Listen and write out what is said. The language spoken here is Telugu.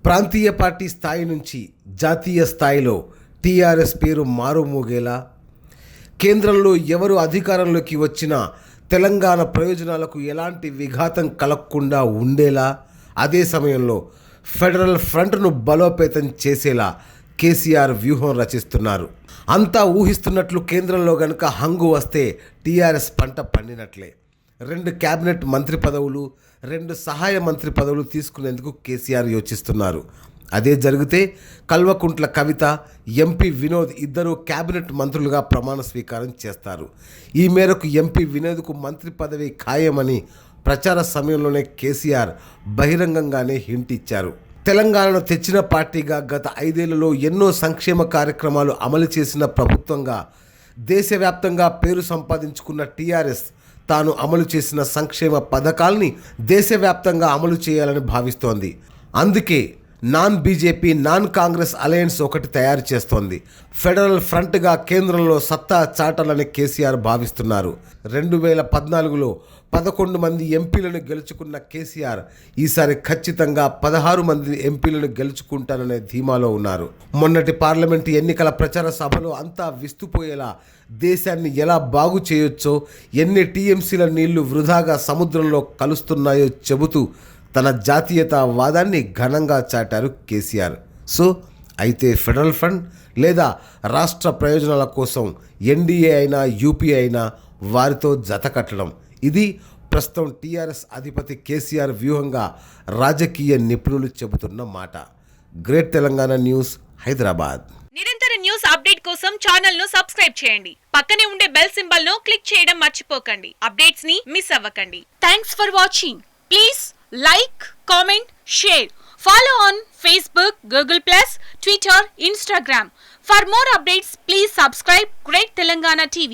ప్రాంతీయ పార్టీ స్థాయి నుంచి జాతీయ స్థాయిలో టీఆర్ఎస్ పేరు మారుమోగేలా, కేంద్రంలో ఎవరు అధికారంలోకి వచ్చినా తెలంగాణ ప్రయోజనాలకు ఎలాంటి విఘాతం కలగకుండా ఉండేలా, అదే సమయంలో ఫెడరల్ ఫ్రంట్ను బలోపేతం చేసేలా కేసీఆర్ వ్యూహం రచిస్తున్నారు. అంతా ఊహిస్తున్నట్లు కేంద్రంలో గనుక హంగు వస్తే టీఆర్ఎస్ పంట పండినట్లే. 2 క్యాబినెట్ మంత్రి పదవులు, 2 సహాయ మంత్రి పదవులు తీసుకునేందుకు కేసీఆర్ యోచిస్తున్నారు. అదే జరిగితే కల్వకుంట్ల కవిత, ఎంపీ వినోద్ ఇద్దరు క్యాబినెట్ మంత్రులుగా ప్రమాణ స్వీకారం చేస్తారు. ఈ మేరకు ఎంపీ వినోద్కు మంత్రి పదవి ఖాయమని ప్రచార సమయంలోనే కేసీఆర్ బహిరంగంగానే హింట్ ఇచ్చారు. తెలంగాణను తెచ్చిన పార్టీగా గత 5 ఏళ్లలో ఎన్నో సంక్షేమ కార్యక్రమాలు అమలు చేసిన ప్రభుత్వంగా దేశవ్యాప్తంగా పేరు సంపాదించుకున్న టీఆర్ఎస్ తాను అమలు చేసిన సంక్షేమ పథకాల్ని దేశవ్యాప్తంగా అమలు చేయాలని భావిస్తోంది. అందుకే non BJP, non Congress alliance ఒకటి తయారు చేస్తోంది. ఫెడరల్ ఫ్రంట్గా కేంద్రంలో సత్తా చాటాలని కేసీఆర్ భావిస్తున్నారు. 2014లో 11 మంది ఎంపీలను గెలుచుకున్న కేసీఆర్ ఈసారి ఖచ్చితంగా 16 మంది ఎంపీలను గెలుచుకుంటాననే ధీమాలో ఉన్నారు. మొన్నటి పార్లమెంటు ఎన్నికల ప్రచార సభలో అంతా విస్తుపోయేలా దేశాన్ని ఎలా బాగు చేయొచ్చో, ఎన్ని టీఎంసీల నీళ్లు వృధాగా సముద్రంలో కలుస్తున్నాయో చెబుతూ తన జాతీయతావాదాన్ని ఘనంగా చాటారు కేసీఆర్. సో అయితే ఫెడరల్ ఫ్రంట్ లేదా రాష్ట్ర ప్రయోజనాల కోసం ఎన్డీఏ అయినా యూపీ అయినా వారితో జత కట్టడం, ఇది ప్రస్తుతం టీఆర్ఎస్ అధిపతి కేసీఆర్ వ్యూహంగా రాజకీయ నిపుణులు చెబుతున్న మాట. Great Telangana news, Hyderabad. నిరంతర న్యూస్ అప్డేట్ కోసం ఛానల్ ను సబ్స్క్రైబ్ చేయండి. పక్కనే ఉండే బెల్ సింబల్ ను క్లిక్ చేయడం మర్చిపోకండి. అప్డేట్స్ ని మిస్ అవ్వకండి. Thanks for watching. Please like, comment, share. Follow on Facebook, Google+, Twitter, Instagram. For more updates, please subscribe Great Telangana TV.